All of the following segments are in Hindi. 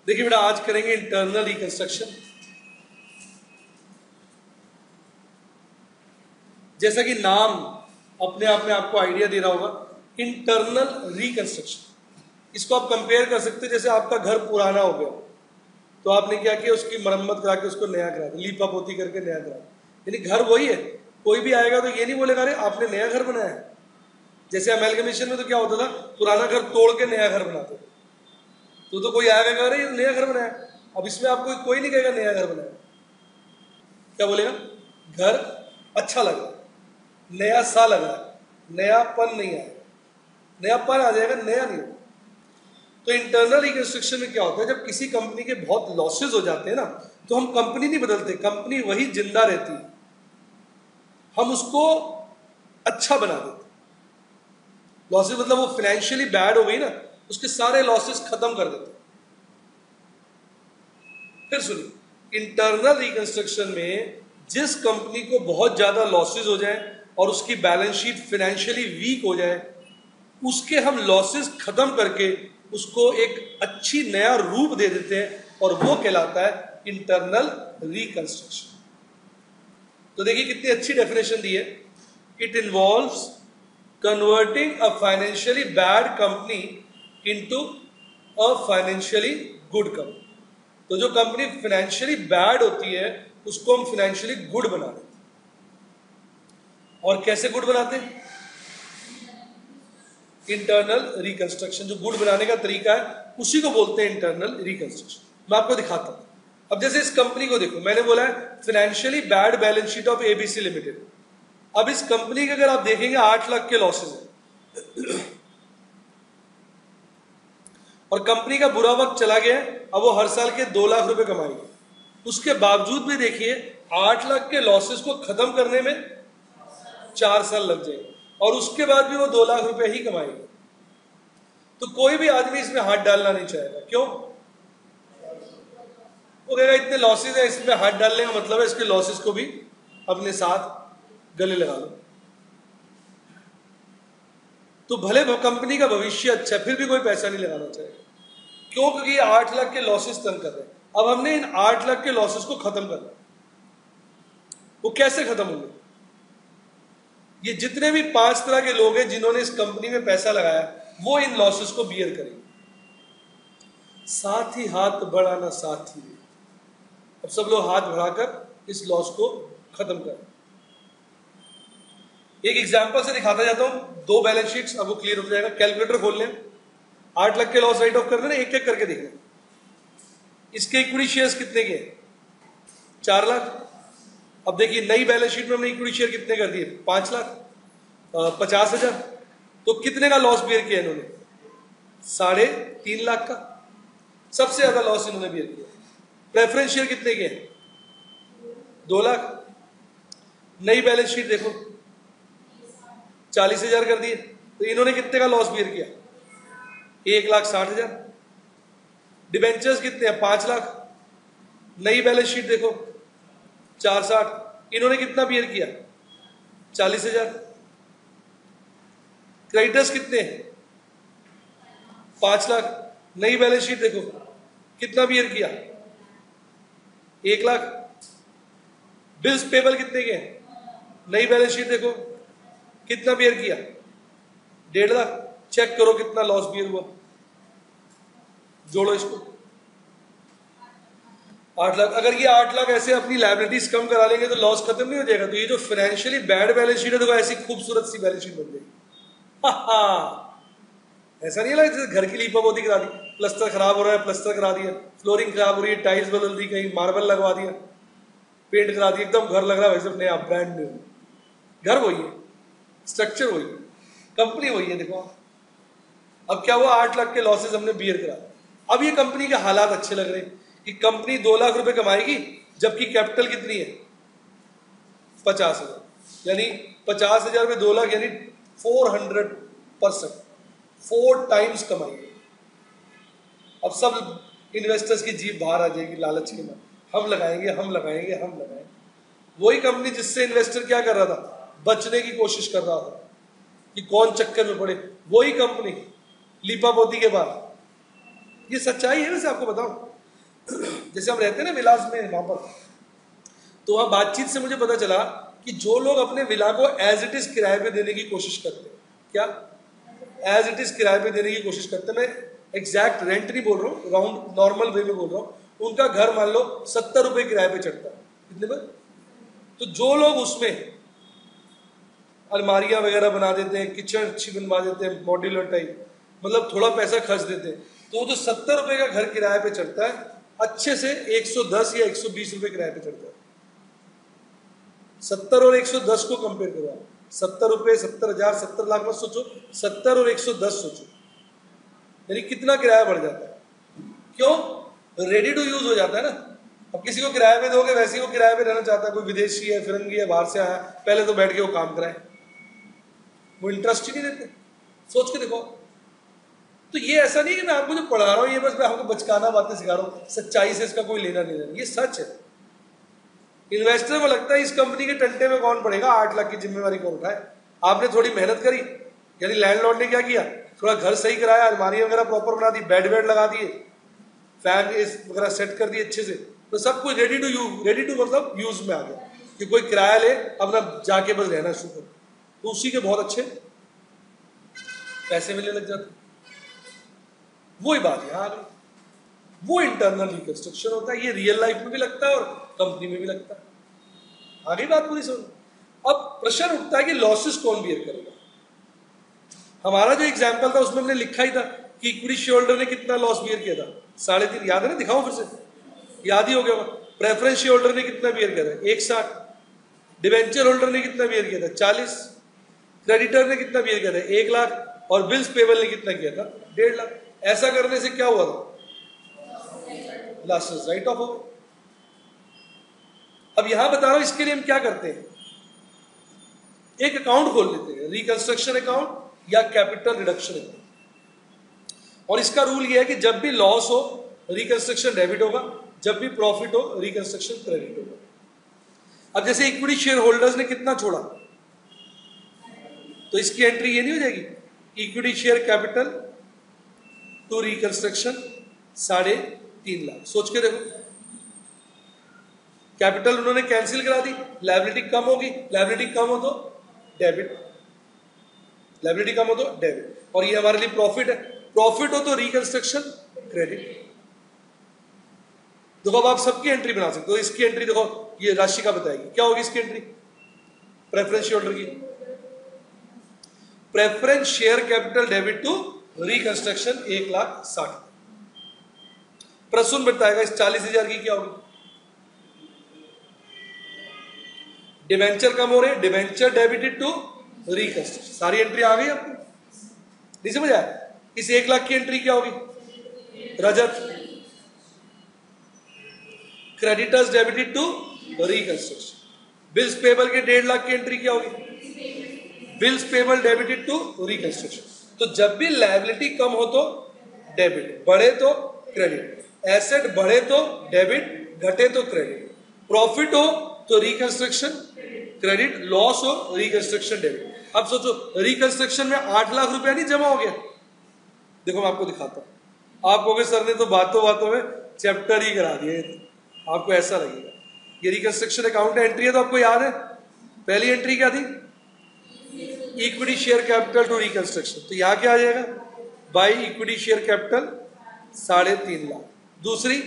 देखिए बेटा, आज करेंगे इंटरनल रिकंस्ट्रक्शन। जैसा कि नाम अपने आप में आपको आइडिया दे रहा होगा, इंटरनल रिकंस्ट्रक्शन। इसको आप कंपेयर कर सकते हैं, जैसे आपका घर पुराना हो गया तो आपने क्या किया, उसकी मरम्मत करा के उसको नया करा दिया, लीपा पोती करके नया करा दिया। यानी घर वही है, कोई भी आएगा तो ये नहीं बोलेगा अरे आपने नया घर बनाया है। जैसे अमेलगमेशन में तो क्या होता था, पुराना घर तोड़ के नया घर बनाते थे, तो कोई आएगा अरे ये नया घर बनाया। अब इसमें आपको कोई नहीं कहेगा नया घर बनाया, क्या बोलेगा, घर अच्छा लग रहा है, नया सा लग रहा है, नयापन नहीं आएगा, नयापन आ जाएगा, नया नहीं। तो इंटरनल रिकंस्ट्रक्शन में क्या होता है, जब किसी कंपनी के बहुत लॉसेज हो जाते हैं ना, तो हम कंपनी नहीं बदलते, कंपनी वही जिंदा रहती है, हम उसको अच्छा बना देते। लॉसेज मतलब वो फाइनेंशियली बैड हो गई ना, उसके सारे लॉसेज खत्म कर देते। फिर सुनिए, इंटरनल रिकंस्ट्रक्शन में जिस कंपनी को बहुत ज्यादा लॉसेज हो जाए और उसकी बैलेंस शीट फाइनेंशियली वीक हो जाए, उसके हम लॉसेज खत्म करके उसको एक अच्छी नया रूप दे देते हैं, और वो कहलाता है इंटरनल रिकंस्ट्रक्शन। तो देखिए कितनी अच्छी डेफिनेशन दी है, it involves converting a financially bad company into a financially good company. तो जो कंपनी फाइनेंशियली बैड होती है उसको हम फाइनेंशियली गुड बना देते हैं। और कैसे गुड बनाते हैं, इंटरनल रिकंस्ट्रक्शन। जो गुड बनाने का तरीका है उसी को बोलते हैं इंटरनल रिकंस्ट्रक्शन। मैं आपको दिखाता हूं। अब जैसे इस कंपनी को देखो, मैंने बोला है financially bad balance sheet of ABC limited. अब इस कंपनी के अगर आप देखेंगे 8 लाख के लॉसेज है और कंपनी का बुरा वक्त चला गया, अब वो हर साल के 2 लाख रुपए कमाएगी। उसके बावजूद भी देखिए 8 लाख के लॉसेस को खत्म करने में 4 साल लग जाएंगे, और उसके बाद भी वो 2 लाख रुपए ही कमाएगी। तो कोई भी आदमी इसमें हाथ डालना नहीं चाहेगा। क्यों? वो कहेगा इतने लॉसेस है, इसमें हाथ डालने का मतलब है इसके लॉसेस को भी अपने साथ गले लगा लो। तो भले कंपनी का भविष्य अच्छा है, फिर भी कोई पैसा नहीं लगाना चाहेगा। क्यों? क्योंकि ये 8 लाख के लॉसेस तंग कर रहे हैं। अब हमने इन 8 लाख के लॉसेस को खत्म करना है। वो कैसे खत्म होंगे? ये जितने भी 5 तरह के लोग हैं जिन्होंने इस कंपनी में पैसा लगाया, वो इन लॉसेस को बियर करेंगे। साथ ही हाथ बढ़ाना साथ ही। अब सब लोग हाथ बढ़ाकर इस लॉस को खत्म करें। एक एग्जांपल से दिखाता जाता हूं, 2 बैलेंस शीट्स, अब वो क्लियर हो जाएगा। कैलकुलेटर खोल लें, 8 लाख के लॉस राइट ऑफ करना, एक एक करके देखना। इसके इक्विटी शेयर्स कितने के? 4 लाख। अब देखिए नई बैलेंस शीट में हमने इक्विटी शेयर कितने कर दिए? 5 लाख, 50,000। तो कितने का लॉस बियर किया इन्होंने? 3.5 लाख का। सबसे ज्यादा लॉस इन्होंने बियर किया। प्रेफरेंस शेयर कितने के? 2 लाख। नई बैलेंस शीट देखो, 40,000 कर दिए, तो इन्होंने कितने का लॉस बियर किया? 1,60,000। डिबेंचर्स कितने हैं? 5 लाख। नई बैलेंस शीट देखो, 460, इन्होंने कितना बियर किया? 40,000। क्रेडिटर्स कितने हैं? 5 लाख। नई बैलेंस शीट देखो, कितना बियर किया? 1 लाख। बिल्स पेबल कितने के हैं? नई बैलेंस शीट देखो, कितना बियर किया? 1.5 लाख। चेक करो कितना लॉस बियर हुआ, जोड़ो इसको। 8 लाख। अगर ये 8 लाख ऐसे अपनी लायबिलिटीज कम करा लेंगे तो लॉस खत्म नहीं हो जाएगा। तो ये जो फाइनेंशियली बैड बैलेंस शीट है, देखो ऐसी खूबसूरत सी बैलेंस शीट बन जाएगी। ऐसा नहीं लगा जैसे घर की लीपा पोती करा दी, प्लस्तर खराब हो रहा है, प्लस्तर करा दिया, फ्लोरिंग खराब हो रही है, टाइल्स बदल दी, कहीं मार्बल लगवा दिया, पेंट करा दिया, एकदम घर लग रहा है वैसे नया ब्रांड न्यू। घर वही है, स्ट्रक्चर वही है, कंपनी वही है। देखो अब क्या हुआ, 8 लाख के लॉसेस हमने बियर करा। अब ये कंपनी के हालात अच्छे लग रहे हैं कि कंपनी 2 लाख रुपए कमाएगी, जबकि कैपिटल कितनी है? 50,000। यानी 50,000 में 2 लाख, यानी 400%, 4 टाइम्स कमाएगी। अब सब इन्वेस्टर्स की जीभ बाहर आ जाएगी लालच के बाद, हम लगाएंगे, हम लगाएंगे, हम लगाएंगे। वही कंपनी जिससे इन्वेस्टर क्या कर रहा था, बचने की कोशिश कर रहा था कि कौन चक्कर में पड़े, वही कंपनी लीपा पोती के बाद। ये सच्चाई है, वैसे आपको बताऊं, जैसे हम रहते हैं ना विलास में वहां पर, तो वहां बातचीत से मुझे पता चला कि जो लोग अपने विला को एज इट इज किराए पे देने की कोशिश करते हैं, क्या एज इट इज किराए पे देने की कोशिश करते हैं, मैं एग्जैक्ट रेंट नहीं बोल रहा हूँ, राउंड नॉर्मल वे में बोल रहा हूँ, उनका घर मान लो 70 रुपए किराए पे चढ़ता है, कितने पर? तो जो लोग उसमें अलमारियां वगैरह बना देते हैं, किचन अच्छी बनवा देते हैं मॉड्यूलर टाइप, मतलब थोड़ा पैसा खर्च देते हैं, तो वो जो 70 रुपए का घर किराए पे चढ़ता है, अच्छे से 110 या 120 रुपए किराए पे चढ़ता है। 70 और 110 को कंपेयर करो आप, 70 रुपए, 70,000, 70 लाख मत सोचो, 70 और 110 सोचो, यानी कितना किराया बढ़ जाता है। क्यों? रेडी टू यूज हो जाता है ना। अब किसी को किराए पे दोगे, वैसे ही वो किराए पे रहना चाहता है, कोई विदेशी है, फिरंगी है, बाहर से आया, पहले तो बैठ के वो काम कराए, वो इंटरेस्ट ही नहीं देते। सोच के देखो। तो ये ऐसा नहीं कि मैं आपको जो पढ़ा रहा हूँ ये बस मैं आपको बचकाना बातें सिखा रहा हूँ, सच्चाई से इसका कोई लेना नहीं देना, ये सच है। इन्वेस्टर को लगता है इस कंपनी के टंटे में कौन पड़ेगा, 8 लाख की जिम्मेवारी कौन उठाए। आपने थोड़ी मेहनत करी, यानी लैंडलॉर्ड ने क्या किया, थोड़ा घर सही कराया, अलमारी वगैरह प्रॉपर बना दी, बेड वेड लगा दिए, फैन वगैरह सेट कर दिए अच्छे से, तो सब कुछ ready to use, ready to मतलब यूज में आ गया कि कोई किराया ले अपना जाके बस रहना शुरू कर, तो उसी के बहुत अच्छे पैसे मिलने लग जाते। वही बात यहाँ आ गई, वो इंटरनल रिकंस्ट्रक्शन होता है। ये रियल लाइफ में भी लगता है और कंपनी में भी लगता है। आगे बात पूरी समझ। अब प्रश्न उठता है कि लॉसेस कौन बियर करेगा। हमारा जो एग्जाम्पल था उसमें हमने लिखा ही था कि इक्विटी शेयर होल्डर ने कितना लॉस बियर किया था, 3.5, याद है ना? दिखाओ फिर से, याद ही हो गया। प्रेफरेंस शेयर होल्डर ने कितना बियर किया था, 160। डिवेंचर होल्डर ने कितना बियर किया था, 40। क्रेडिटर ने कितना बियर किया था, 1 लाख। और बिल्स पेबल ने कितना किया था, 1.5 लाख। ऐसा करने से क्या हुआ था, लॉसेस राइट ऑफ हो गए। अब यहां बता रहा हूं इसके लिए हम क्या करते हैं, एक अकाउंट खोल लेते हैं, रिकंस्ट्रक्शन अकाउंट या कैपिटल रिडक्शन अकाउंट। और इसका रूल यह है कि जब भी लॉस हो रिकंस्ट्रक्शन डेबिट होगा, जब भी प्रॉफिट हो रिकंस्ट्रक्शन क्रेडिट होगा। अब जैसे इक्विटी शेयर होल्डर्स ने कितना छोड़ा, तो इसकी एंट्री ये नहीं हो जाएगी, equity share capital to reconstruction 3.5 lakh. सोच के देखो, कैपिटल उन्होंने कैंसिल करा दी, लायबिलिटी कम होगी, लायबिलिटी कम हो तो डेबिट, लायबिलिटी कम हो तो डेबिट, और ये हमारे लिए प्रॉफिट है, प्रॉफिट हो तो रिकंस्ट्रक्शन क्रेडिट। देखो अब आप सबकी एंट्री बना सकते हो। इसकी एंट्री देखो, ये राशि का बताएगी, क्या होगी इसकी एंट्री, प्रेफरेंस शेयर होल्डर की, preference share capital debit to reconstruction 1,60,000। Prasoon बताएगा इस 40,000 की क्या होगी। डिवेंचर कम हो रहे, डिवेंचर डेबिटेड टू रिकंस्ट्रक्शन। सारी एंट्री आ गई आपको, नहीं समझ आया? इस 1 लाख की एंट्री क्या होगी, Rajat. Creditors debited to reconstruction. Bills payable के 1.5 लाख की एंट्री क्या होगी, bills payable debited to reconstruction. तो जब भी लायबिलिटी कम हो तो डेबिट, बढ़े तो क्रेडिट, एसेट बढ़े तो डेबिट, घटे तो क्रेडिट, प्रॉफिट हो तो रिकंस्ट्रक्शन क्रेडिट, लॉस हो रिकंस्ट्रक्शन डेबिट। अब सोचो रिकंस्ट्रक्शन में 8 लाख रुपया नहीं जमा हो गया। देखो मैं आपको दिखाता हूं, आप कहोगे सर ने तो बातों बातों में चैप्टर ही करा दिए, आपको ऐसा लगेगा। ये रिकंस्ट्रक्शन अकाउंट एंट्री है तो आपको याद है पहली एंट्री क्या थी, equity share capital to reconstruction. तो यहां क्या आ जाएगा, by equity share capital 3.5 lakh. दूसरी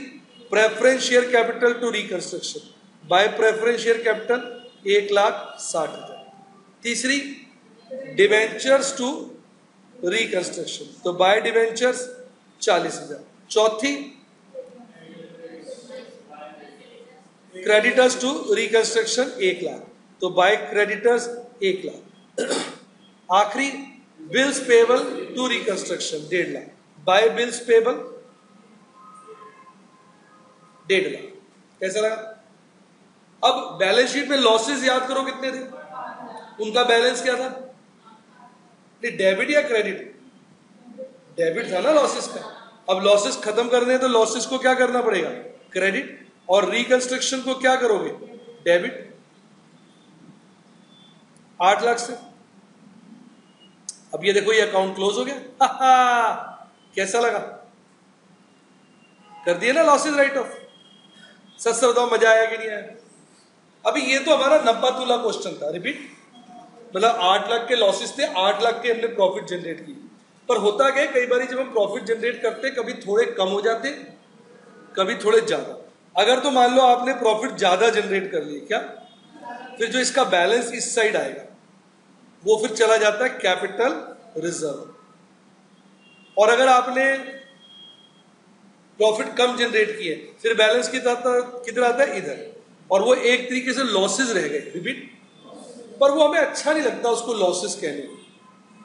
preference share capital to reconstruction, by preference share capital 1,60,000। तीसरी डिवेंचर्स टू रिकंस्ट्रक्शन, तो बाय डिवेंचर्स 40,000। चौथी क्रेडिटर्स टू रिकंस्ट्रक्शन 1 लाख, तो बाय क्रेडिटर्स 1 लाख। आखिरी bills payable to reconstruction 1.5 lakh, by bills payable 1.5 lakh. कैसा लगा? अब बैलेंस शीट में लॉसेस याद करो कितने थे, उनका बैलेंस क्या था, डेबिट या क्रेडिट, डेबिट था ना लॉसेस का। अब लॉसेस खत्म करने हैं तो लॉसेस को क्या करना पड़ेगा, क्रेडिट, और रिकंस्ट्रक्शन को क्या करोगे, डेबिट। 8 लाख से अब ये देखो ये अकाउंट क्लोज हो गया। कैसा लगा, कर दिए ना लॉसेज राइट ऑफ। सच से बताओ मजा आया कि नहीं आया? अभी ये तो हमारा 90 क्वेश्चन था, रिपीट, मतलब 8 लाख के लॉसेस थे, 8 लाख के हमने प्रॉफिट जनरेट किए। पर होता क्या, कई बार जब हम प्रॉफिट जनरेट करते कभी थोड़े कम हो जाते, कभी थोड़े ज्यादा। अगर तो मान लो आपने प्रॉफिट ज्यादा जनरेट कर लिए, क्या फिर जो इसका बैलेंस इस साइड आएगा वो फिर चला जाता है कैपिटल रिजर्व। और अगर आपने प्रॉफिट कम जनरेट किए फिर बैलेंस किधर आता है, इधर, और वो एक तरीके से लॉसेज रह गए, रिपीट। पर वो हमें अच्छा नहीं लगता उसको लॉसेस कहने।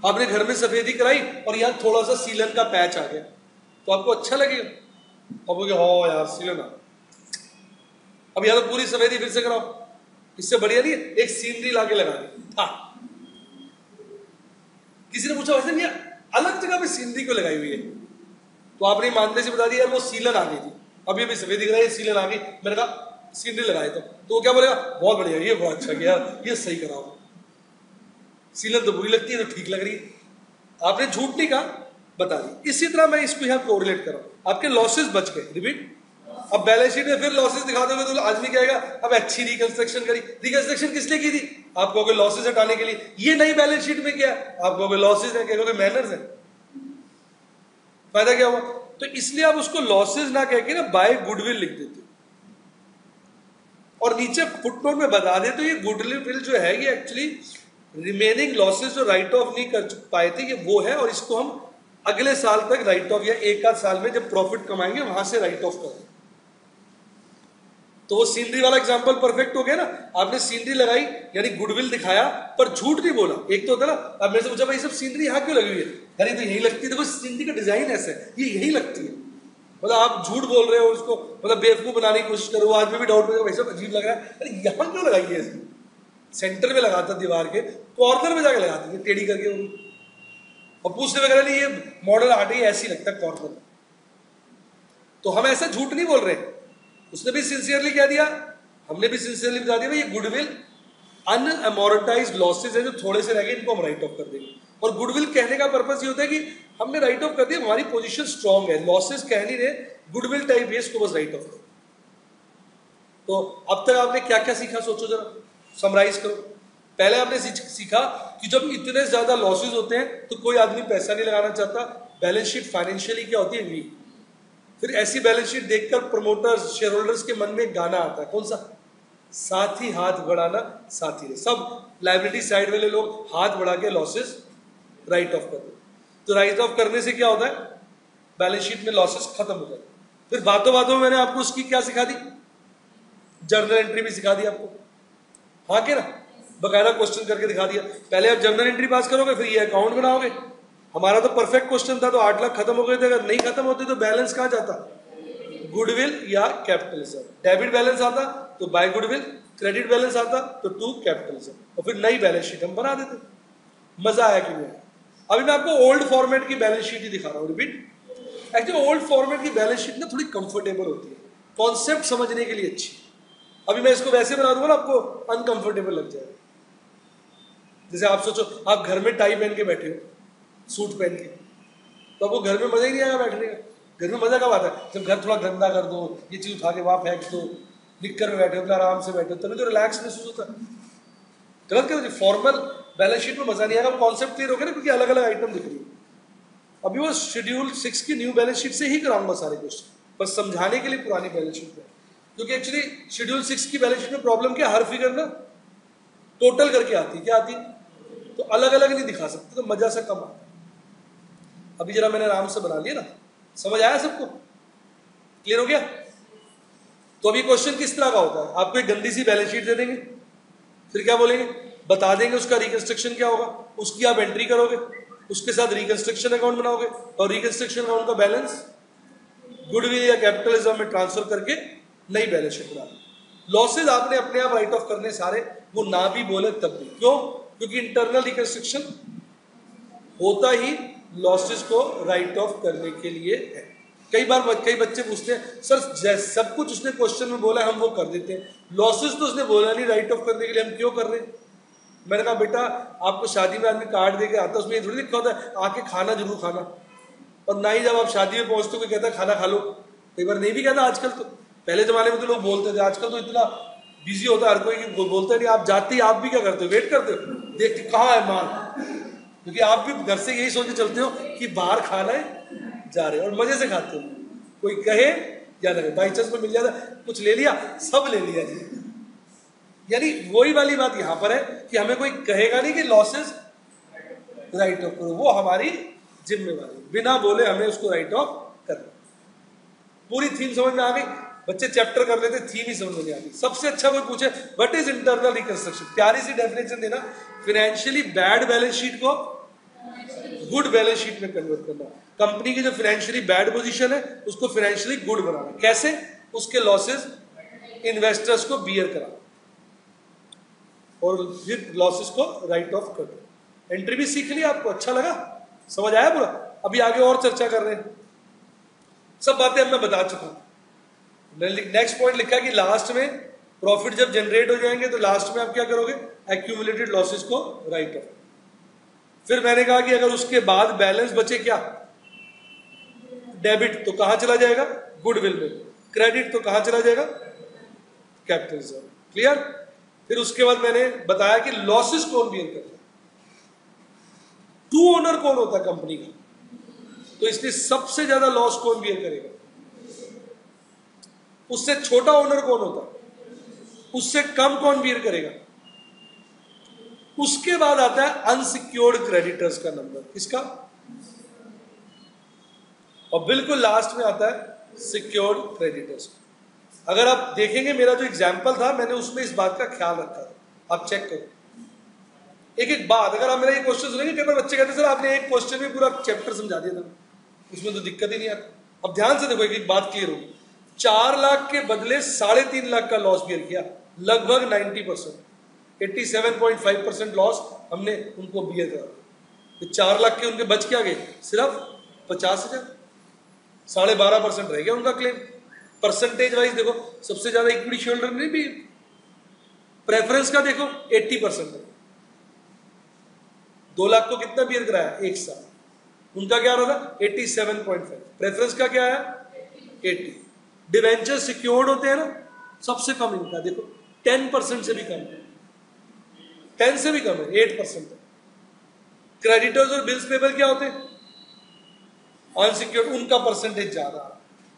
आपने घर में सफेदी कराई और यहाँ थोड़ा सा सीलन का पैच आ गया तो आपको अच्छा लगेगा? अब बोलोगे हाँ यार सीलन आ, अब यहाँ तो पूरी सफेदी फिर से कराओ, इससे बढ़िया नहीं है एक सीनरी लाके लगा दी। हाँ, किसी ने पूछा वैसे नहीं अलग जगह पे सीनरी क्यों लगाई हुई है, तो आपने ईमानदारी से बता दिया यार वो सीलन आ गई थी, अभी अभी सफेदी कराई सीलन आ गई, मैंने कहा सीनरी लगाए तो वो क्या बोलेगा, बहुत बढ़िया, ये बहुत अच्छा किया, ये सही कराओ, सीलन तो बुरी लगती है तो ठीक लग रही है। आपने झूठ नहीं कहा, बता दी। इसी तरह मैं इसको यहाँ कोरिलेट कर रहा हूं, आपके लॉसेस बच गए, रिपीट। अब बैलेंस शीट में फिर लॉसेस दिखा दोगे तो आदमी कहेगा अब अच्छी रिकंस्ट्रक्शन करी। रिकंस्ट्रक्शन किस लिए की थी? आप कहोगे लॉसेस हटाने के लिए। ये नई बैलेंस शीट में क्या है? आप कहोगे लॉसेस है, कहोगे मैनर्स है। फायदा क्या हुआ? तो इसलिए आप उसको लॉसेस ना कह के ना बाय गुडविल लिख देते हो और नीचे फुटनोट में बता देते हो ये गुडविल जो है ये एक्चुअली रिमेनिंग लॉसेस जो राइट ऑफ नहीं कर पाए थे ये वो है, और इसको हम अगले साल तक राइट ऑफ या एक आध साल में जब प्रॉफिट कमाएंगे वहां से राइट ऑफ करेंगे। तो वो सीनरी वाला एग्जांपल परफेक्ट हो गया ना। आपने सीनरी लगाई यानी गुडविल दिखाया पर झूठ नहीं बोला। एक तो होता ना, अब मेरे से पूछा भाई सब सीनरी यहाँ क्यों लगी हुई है, अरे तो यही लगती है, देखो सीनरी का डिजाइन ऐसा है, ये यही लगती है। मतलब आप झूठ बोल रहे हो उसको, मतलब बेवकूफ बनाने की कोशिश करो, आज में भी डाउट में भाई सब अजीब लग रहा है, अरे यहाँ क्यों लगाई है? सेंटर में लगाता दीवार के, कॉर्नर में जाके लगाती है टेढ़ी करके वो, और पूछने वगैरह नहीं, ये मॉडल आर्ट ही ऐसी लगता है कॉर्नर में। तो हम ऐसा झूठ नहीं बोल रहे, उसने भी सिंसियरली कह दिया, हमने भी सिंसियरली बता दिया भाई ये गुडविल अनअमोर्टाइज्ड लॉसेस है जो थोड़े से रह गए, इनको हम राइट ऑफ कर देंगे। और गुडविल कहने का पर्पस ये होता है कि हमने राइट ऑफ कर दिया, हमारी पोजीशन स्ट्रांग है, लॉसेस कह नहीं रहे, गुडविल टाइप है, इसको बस राइट ऑफ करो। तो अब तक आपने क्या क्या सीखा, सोचो जरा, समराइज करो। पहले आपने सीखा कि जब इतने ज्यादा लॉसेस होते हैं तो कोई आदमी पैसा नहीं लगाना चाहता, बैलेंस शीट फाइनेंशियली क्या होती है, वीक। फिर ऐसी बैलेंस शीट देखकर प्रमोटर्स, शेयर होल्डर्स के मन में गाना आता है, कौन सा? साथी हाथ बढ़ाना साथी रे। सब लायबिलिटी साइड वाले लोग हाथ बढ़ा के लॉसेस राइट ऑफ कर दो। तो राइट ऑफ करने से क्या होता है, बैलेंस शीट में लॉसेस खत्म हो जाते। फिर बातों बातों में मैंने आपको उसकी क्या सिखा दी, जर्नल एंट्री भी सिखा दी आपको, हाँ के ना, बकायदा क्वेश्चन करके दिखा दिया। पहले आप जर्नल एंट्री पास करोगे फिर ये अकाउंट बनाओगे। हमारा तो परफेक्ट क्वेश्चन था तो 8 लाख खत्म हो गए थे, अगर नहीं खत्म होते तो बैलेंस कहां जाता, गुडविल या कैपिटलिज्म। डेबिट बैलेंस आता तो बाय गुडविल, क्रेडिट बैलेंस आता तो टू कैपिटलिज्म, और फिर नई बैलेंस शीट हम बना देते। मजा आया कि नहीं? अभी मैं आपको ओल्ड फॉर्मेट की बैलेंस शीट ही दिखा रहा हूँ, रिपीट। एक्चुअली ओल्ड फॉर्मेट की बैलेंस शीट ना थोड़ी कंफर्टेबल होती है, कॉन्सेप्ट समझने के लिए अच्छी। अभी मैं इसको वैसे बना दूंगा ना आपको अनकंफर्टेबल लग जाएगा। जैसे आप सोचो आप घर में टाई पहन के बैठे हो, सूट पहन के, तो आपको घर में मजा ही नहीं आएगा बैठने का। घर में मजा कब आता है, जब घर थोड़ा गंदा कर दो, ये चीज उठा के वहां फेंक दो, निक्कर में बैठे हो, अपना आराम से बैठे हो, तभी तो रिलैक्स महसूस होता है। गलत करो जी, फॉर्मल बैलेंस शीट में मजा नहीं आएगा। कॉन्सेप्ट क्लियर हो गया ना, क्योंकि अलग अलग आइटम दिख रही है। अभी वो शेड्यूल 6 की न्यू बैलेंस शीट से ही कराऊंगा सारे क्वेश्चन, बस समझाने के लिए पुरानी बैलेंस शीट में। क्योंकि एक्चुअली शेड्यूल 6 की बैलेंस शीट में प्रॉब्लम क्या, हर फिगर ना टोटल करके आती है, क्या आती है, तो अलग अलग नहीं दिखा सकते, तो मजा सा कम आता है। अभी जरा मैंने आराम से बना लिया ना, समझ आया सबको, क्लियर हो गया? तो अभी क्वेश्चन किस तरह का होता है, आपको एक गंदी सी बैलेंस शीट दे देंगे, फिर क्या बोलेंगे, बता देंगे उसका रिकंस्ट्रक्शन क्या होगा, उसकी आप एंट्री करोगे, उसके साथ रिकंस्ट्रक्शन अकाउंट बनाओगे, और रिकंस्ट्रक्शन अकाउंट का बैलेंस गुडविल या कैपिटलिज्म में ट्रांसफर करके नई बैलेंस शीट बना। लॉसेज आपने अपने आप राइट ऑफ करने सारे, वो ना भी बोले तब भी। क्यों? क्योंकि इंटरनल रिकंस्ट्रक्शन होता ही लॉसेस को राइट ऑफ करने के लिए है। कई बार कई बच्चे पूछते हैं सर सब कुछ उसने क्वेश्चन में बोला हम वो कर देते हैं, लॉसेस तो उसने बोला नहीं राइट ऑफ करने के लिए, हम क्यों कर रहे हैं? मैंने कहा बेटा आपको शादी में आदमी कार्ड देके आता है, उसमें ये थोड़ी लिखा होता है आके खाना जरूर खाना, और ना ही जब आप शादी में पहुंचते हो कोई कहता है खाना खा लो, कई बार नहीं भी कहता आजकल तो, पहले जमाने में तो लोग बोलते थे, आजकल तो इतना बिजी होता है हर कोई कि बोलता नहीं। आप जाते ही आप भी क्या करते हो, वेट करते हो, देखते कहाँ है माल, क्योंकि आप भी घर से यही सोच के चलते हो कि बाहर खाना है, जा रहे हो और मजे से खाते हो, कोई कहे या ना, बाई चांस में मिल जाता कुछ ले लिया, सब ले लिया जी। यानी वही वाली बात यहां पर है कि हमें कोई कहेगा नहीं कि लॉसेस राइट ऑफ करो, वो हमारी जिम्मेवारी, बिना बोले हमें उसको राइट ऑफ करना। पूरी थीम समझ में आ गई? बच्चे चैप्टर कर लेते, थीम ही समझ में नहीं आती। सबसे अच्छा कोई पूछे व्हाट इज इंटरनल रिकंस्ट्रक्शन, प्यारी सी डेफिनेशन देना, फाइनेंशियली बैड बैलेंस शीट को गुड बैलेंस शीट में कन्वर्ट करना। कंपनी की जो फाइनेंशियली बैड पोजीशन है उसको फाइनेंशियली गुड बनाना। कैसे? उसके लॉसेस इन्वेस्टर्स को बियर करा और फिर लॉसेस को राइट ऑफ कर दो। एंट्री भी सीख लिया, आपको अच्छा लगा, समझ आया पूरा? अभी आगे और चर्चा कर रहे हैं, सब बातें अब मैं बता चुका हूं। नेक्स्ट पॉइंट लिखा कि लास्ट में प्रॉफिट जब जनरेट हो जाएंगे तो लास्ट में आप क्या करोगे, एक्यूमुलेटेड लॉसेस को राइट ऑफ। फिर मैंने कहा कि अगर उसके बाद बैलेंस बचे क्या, डेबिट, तो कहां चला जाएगा, गुडविल में। क्रेडिट तो कहां चला जाएगा, कैपिटल रिजर्व। क्लियर? फिर उसके बाद मैंने बताया कि लॉसेस कौन बियर करता है, टू ओनर कौन होता है कंपनी का, तो इसलिए सबसे ज्यादा लॉस कौन बियर करेगा, उससे छोटा ओनर कौन होता है, उससे कम कौन बियर करेगा। उसके बाद आता है अनसिक्योर्ड क्रेडिटर्स का नंबर, इसका, और बिल्कुल लास्ट में आता है सिक्योर्ड क्रेडिटर्स। अगर आप देखेंगे मेरा जो एग्जाम्पल था मैंने उसमें इस बात का ख्याल रखा था, आप चेक करो एक एक बात। अगर आप मेरा ये क्वेश्चन सुनेंगे, कई बार बच्चे कहते सर आपने एक क्वेश्चन में पूरा चैप्टर समझा दिया था, उसमें तो दिक्कत ही नहीं आती। अब ध्यान से देखो, एक बात क्लियर होगी, 4 लाख के बदले 3.5 लाख का लॉस बियर किया, लगभग 90%, 87.5% लॉस हमने उनको बियर करा। तो 4 लाख के उनके बच क्या गए, सिर्फ 50,000, 12.5% रह गया उनका क्लेम। परसेंटेज वाइज देखो, सबसे ज्यादा इक्विटी शेयरहोल्डर ने भी, प्रेफरेंस का देखो 80%, 2 लाख को कितना बियर कराया, 1 साल, उनका क्या रहा था 87.5, प्रेफरेंस का क्या है 80। डिवेंचर सिक्योर्ड होते हैं ना, सबसे कम इनका देखो 10% से भी कम है, 10 से भी कम है, 8% है। क्रेडिटर्स और बिल्स पेबल क्या होते हैं, अनसिक्योर्ड, उनका परसेंटेज ज्यादा,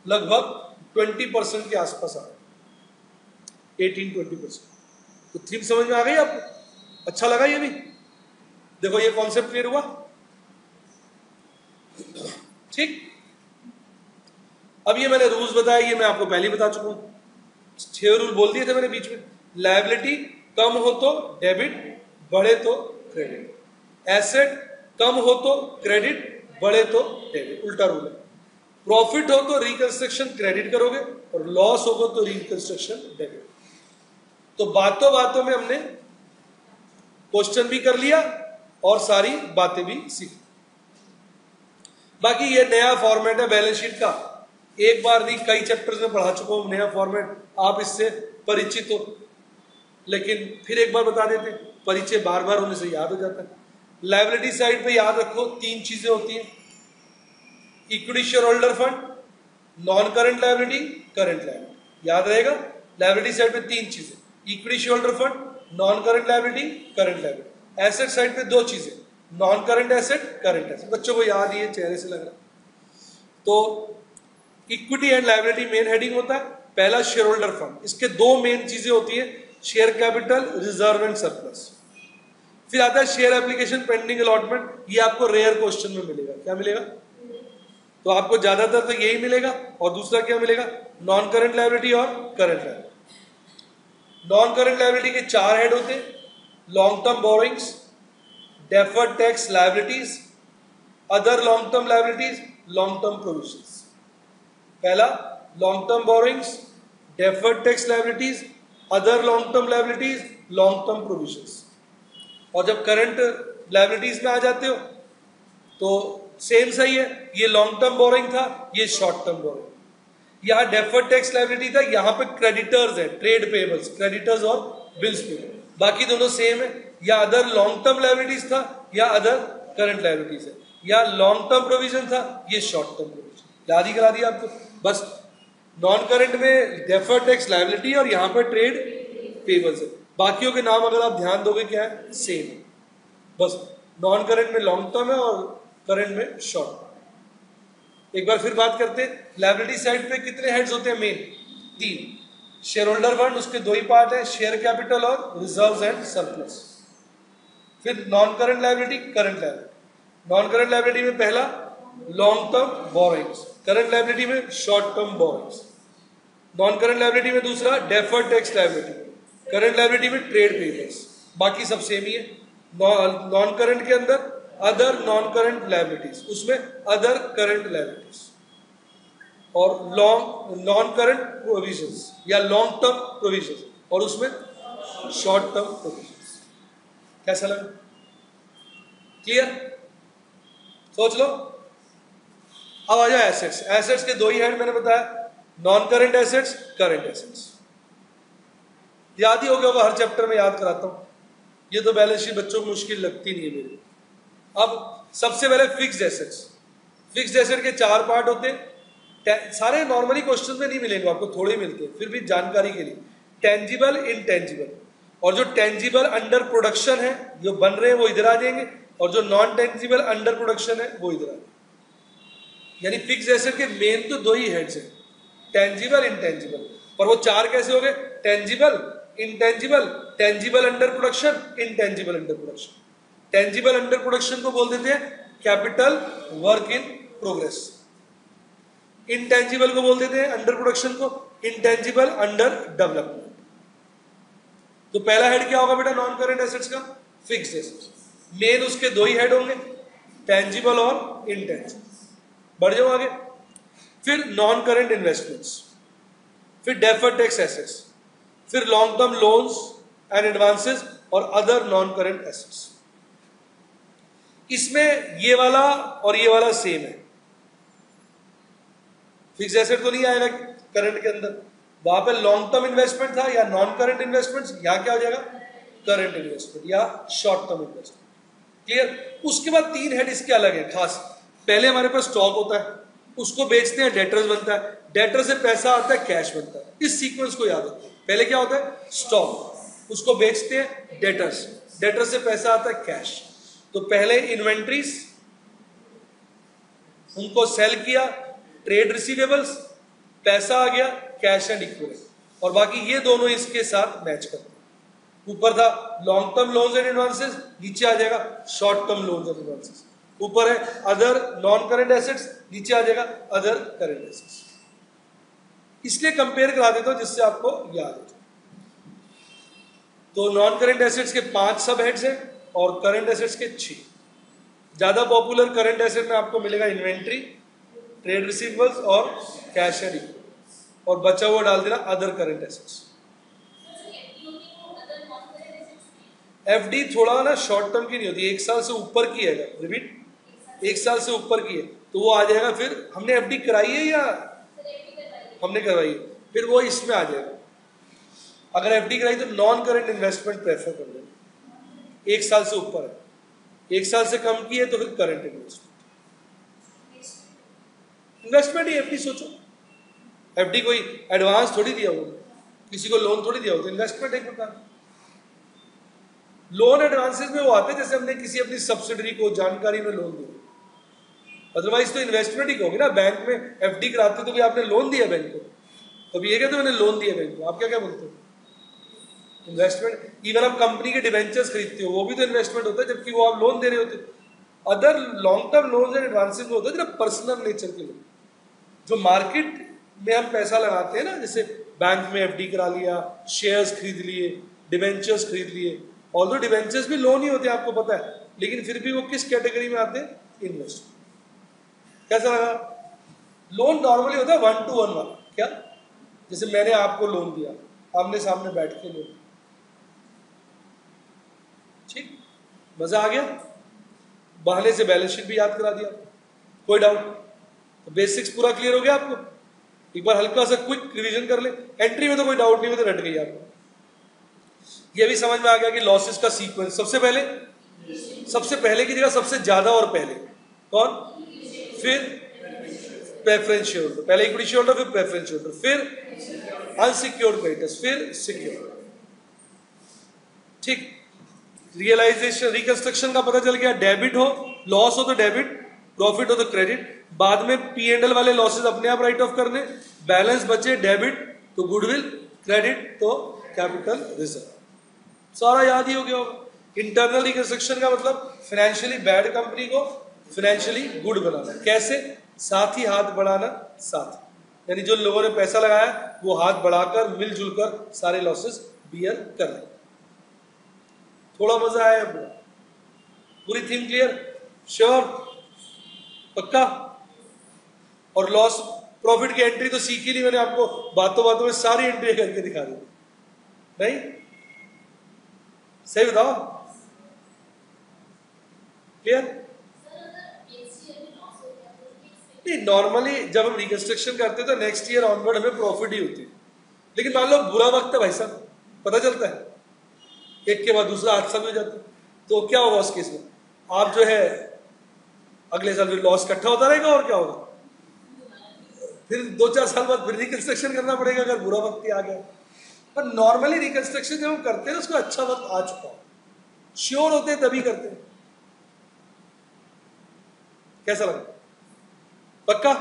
लगभग 20% के आसपास आ रहा है, 18-20%। तो थीम समझ में आ गई आपको? अच्छा लगा ये भी? देखो ये कॉन्सेप्ट क्लियर हुआ, ठीक। अब ये मैंने रूल्स बताया, ये मैं आपको पहले ही बता चुका हूं, 6 रूल बोल दिए थे मैंने बीच में। लायबिलिटी कम हो तो डेबिट, बढ़े तो क्रेडिट। एसेट कम हो तो क्रेडिट, बढ़े तो डेबिट, उल्टा रूल है। प्रॉफिट हो तो रिकंस्ट्रक्शन क्रेडिट करोगे और लॉस होगा तो रिकंस्ट्रक्शन डेबिट। तो बातों बातों में हमने क्वेश्चन भी कर लिया और सारी बातें भी सीखी। बाकी ये नया फॉर्मेट है बैलेंस शीट का, एक बार नहीं कई चैप्टर्स में पढ़ा चुका हूं, नया फॉर्मेट, आप इससे परिचित हो, लेकिन फिर एक बार बता देते, परिचय बार बार होने से याद हो जाता है। लायबिलिटी साइड पे याद रखो 3 चीजें होती हैं, equity share holder fund, non current liability, current liability, याद रहेगा। लायबिलिटी साइड पे 3 चीजें, equity share holder fund, non current liability, current liability. Asset side पे 2 चीजें, non current asset, current asset. बच्चों को याद ही है, चेहरे से लग रहा है। तो equity and liability main heading होता है, पहला शेयर होल्डर फंड, इसके 2 मेन चीजें होती है, share capital, reserve and surplus. फिर आता है शेयर एप्लीकेशन पेंडिंग अलॉटमेंट, ये आपको रेयर क्वेश्चन में मिलेगा। क्या मिलेगा? तो आपको ज्यादातर तो यही मिलेगा, और दूसरा क्या मिलेगा, नॉन करंट लायबिलिटी और current liability. Non current liability के 4 हेड होते हैं, long term borrowings, deferred tax liabilities, other long term liabilities, long term provisions. पहला long term borrowings, deferred tax liabilities, other long term liabilities, long term provisions. और जब करंट लायबिलिटीज में आ जाते हो तो सेम सही है, ये लॉन्ग टर्म बोरोइंग था, ये शॉर्ट टर्म बोरोइंग। यहां डेफर्ड टैक्स लायबिलिटी था, यहां पे क्रेडिटर्स है, ट्रेड पेएबल्स, क्रेडिटर्स और बिल्स पेएबल, बाकी दोनों सेम है। या अदर लॉन्ग टर्म लायबिलिटीज था, या अदर करंट लायबिलिटीज है, या लॉन्ग टर्म प्रोविजन था, ये शॉर्ट टर्म प्रोविजन। याद ही करा दिया आपको, बस नॉन करंट में डेफर्ड टैक्स लायबिलिटी और यहाँ पर ट्रेड पेबल्स है। बाकियों के नाम अगर आप ध्यान दोगे क्या है, सेम है, बस नॉन करंट में लॉन्ग टर्म है और करंट में शॉर्ट टर्म। एक बार फिर बात करते हैं, लायबिलिटी साइड पे कितने हेड्स होते हैं मेन? 3। शेयर होल्डर फंड, उसके 2 ही पार्ट है, शेयर कैपिटल और रिजर्व्स एंड सरप्लस। फिर non current liability, current liability. Non current liability में पहला long term borrowings, current liability में short term borrowings. Non current liability में दूसरा deferred tax liability, current liability में ट्रेड पेबल्स, बाकी सब सेम ही है। नॉन करंट के अंदर अदर नॉन करंट लायबिलिटीज, उसमें अदर करंट लायबिलिटीज, और नॉन करंट प्रोविजंस या लॉन्ग टर्म प्रोविजंस, और उसमें शॉर्ट टर्म प्रोविजंस। कैसा लगा? क्लियर? सोच लो। अब आ जाओ एसेट्स। एसेट्स के 2 ही हेड मैंने बताया, non current assets, current assets. याद ही हो गया होगा, हर चैप्टर में याद कराता हूं। ये तो बैलेंस शीट बच्चों को मुश्किल लगती नहीं है मेरे। अब सबसे पहले फिक्स्ड एसेट्स। फिक्स्ड एसेट के 4 पार्ट होते हैं, सारे नॉर्मली क्वेश्चन में नहीं मिलेंगे आपको, थोड़े मिलते हैं, फिर भी जानकारी के लिए। टेंजिबल, इनटेंजिबल, और जो टेंजिबल अंडर प्रोडक्शन है, जो बन रहे हैं वो इधर आ जाएंगे, और जो नॉन टेंजिबल अंडर प्रोडक्शन है वो इधर आ जाएंगे। यानी फिक्स्ड एसेट के मेन तो 2 ही हेड्स हैं, टेंजिबल, इनटेंजिबल। पर वो 4 कैसे हो गए? Tangible, intangible, tangible under production, intangible under production. Tangible under production को बोल देते हैं capital work in progress. Intangible को बोल देते हैं अंडर प्रोडक्शन को इंटेंजिबल अंडर डेवलपमेंट। तो पहला हेड क्या होगा बेटा नॉन करंट एसेट्स का? Fixed assets. मेन उसके 2 ही हेड होंगे, टेंजिबल और इनटेंजिबल। बढ़ जाओ आगे। फिर नॉन करंट इन्वेस्टमेंट्स, फिर डेफर्ड टैक्स एसेट्स, फिर long term loans and advances और अदर नॉन करंट एसेट्स। इसमें ये वाला और ये वाला सेम है। फिक्स्ड एसेट तो नहीं आएगा करंट के अंदर, वहां पे लॉन्ग टर्म इन्वेस्टमेंट था या नॉन करंट इन्वेस्टमेंट्स, यहां क्या हो जाएगा? करंट इन्वेस्टमेंट या शॉर्ट टर्म इन्वेस्टमेंट। क्लियर? उसके बाद 3 हेड इसके अलग है खास। पहले हमारे पास स्टॉक होता है, उसको बेचते हैं, डेटर्स बनता है, डेटर से पैसा आता है, कैश बनता है। इस सीक्वेंस को याद रखो। पहले क्या होता है? स्टॉक, उसको बेचते हैं, डेटर्स, डेटर से पैसा आता है, कैश। तो पहले इन्वेंट्रीज, उनको सेल किया, ट्रेड रिसीवेबल्स, पैसा आ गया, कैश एंड इक्विटी, और बाकी ये दोनों इसके साथ मैच करते हैं। ऊपर था long term loans and advances, नीचे आ जाएगा short term loans and advances. ऊपर है अदर नॉन करंट एसेट्स, नीचे आ जाएगा अदर करंट एसेट्स। इसलिए कंपेयर करा देता हूं जिससे आपको याद हो। तो नॉन करंट एसेट्स के 5 सब हेड्स हैं और करंट एसेट्स के 6। ज्यादा पॉपुलर करंट एसेट में आपको मिलेगा इन्वेंट्री, ट्रेड रिसीवेबल्स और कैश एंड इक्विटी, और बचा हुआ डाल देना अदर करंट एसेट्स। एफडी थोड़ा ना शॉर्ट टर्म की नहीं होती, 1 साल से ऊपर की है, रिपीट 1 साल से ऊपर की है तो वो आ जाएगा। फिर हमने एफडी कराई है या हमने करवाई है, फिर वो इसमें आ जाएगा। अगर एफडी कराई तो नॉन करंट इन्वेस्टमेंट प्रेफर कर लेना। 1 साल से ऊपर है, 1 साल से कम की है तो फिर करंट इन्वेस्टमेंट ही एफडी सोचो। एफडी कोई एडवांस थोड़ी दिया हुआ, किसी को लोन थोड़ी दिया हुआ, तो इन्वेस्टमेंट एक प्रकार। लोन एडवांसेस में वो आते हैं जैसे हमने किसी अपनी सब्सिडरी को जानकारी में लोन दिया, अदरवाइज तो इन्वेस्टमेंट ही कहोगे ना। बैंक में एफडी कराते तो भी आपने लोन दिया बैंक को, कभी ये कहते मैंने लोन दिया बैंक को, आप क्या क्या बोलते हो? इन्वेस्टमेंट। इवन आप कंपनी के डिवेंचर्स खरीदते हो, वो भी तो इन्वेस्टमेंट होता है, जबकि वो आप लोन दे रहे होते। Other long term loans and advances में होता है ना पर्सनल नेचर के लोन, जो मार्केट में हम पैसा लगाते हैं ना, जैसे बैंक में एफडी करा लिया, शेयर्स खरीद लिए, डिवेंचर्स खरीद लिए। ऑल्दो डिवेंचर्स भी लोन ही होते हैं आपको पता है, लेकिन फिर भी वो किस कैटेगरी में आते हैं? इन्वेस्टमेंट। कैसा लगा? लोन नॉर्मली होता है 1 to 1 वाला, क्या जैसे मैंने आपको लोन दिया, आमने सामने बैठ के लोन। ठीक, मजा आ गया? बहाने से बैलेंस शीट भी याद करा दिया। कोई डाउट? तो बेसिक्स पूरा क्लियर हो गया आपको? एक बार हल्का सा क्विक रिवीजन कर ले। एंट्री में तो कोई डाउट नहीं, में तो रट गई आपको। ये भी समझ में आ गया कि लॉसेस का सीक्वेंस सबसे पहले की जगह सबसे ज्यादा और पहले कौन, फिर प्रेफरेंस शेयर होल्डर, पहले इक्विटी शेयर होल्डर, फिर प्रेफरेंस शेयर होल्डर, फिर अनसिक्योर्ड क्रेडिटर्स, फिर सिक्योर्ड। ठीक, रियलाइजेशन रिकंस्ट्रक्शन का पता चल गया, डेबिट हो, लॉस हो तो डेबिट, प्रॉफिट हो तो क्रेडिट। बाद में P&L वाले लॉसेस अपने आप राइट ऑफ करने, बैलेंस बचे डेबिट तो गुडविल, क्रेडिट तो कैपिटल रिजर्व। सारा याद ही हो गया होगा। इंटरनल रिकंस्ट्रक्शन का मतलब फाइनेंशियली बैड कंपनी को फाइनेंशियली गुड बनाना। कैसे? साथ ही हाथ बढ़ाना, साथ, यानी जो लोगों ने पैसा लगाया वो हाथ बढ़ाकर मिलजुल कर सारे लॉसेस बियर कर रहे। थोड़ा मजा आया? पूरी थीम क्लियर? श्योर? पक्का? और लॉस प्रॉफिट की एंट्री तो सीखी नहीं मैंने, आपको बातों बातों में सारी एंट्री करके दिखा दी, नहीं? सही बताओ? क्लियर? नहीं, नॉर्मली जब हम रिकंस्ट्रक्शन करते हैं तो नेक्स्ट ईयर ऑनवर्ड हमें प्रॉफिट ही होती है। लेकिन मान लो बुरा वक्त है भाई साहब, पता चलता है एक के बाद दूसरा हादसा भी हो जाता है, तो क्या होगा उस केस में? आप जो है अगले साल फिर लॉस इकट्ठा होता रहेगा और क्या होगा, फिर 2-4 साल बाद फिर रिकंस्ट्रक्शन करना पड़ेगा अगर बुरा वक्त ही आ गया। पर नॉर्मली रिकंस्ट्रक्शन जब हम करते हैं उसका अच्छा वक्त आ चुका हो, श्योर होते हैं तभी करते हैं। कैसा लगा? पक्का?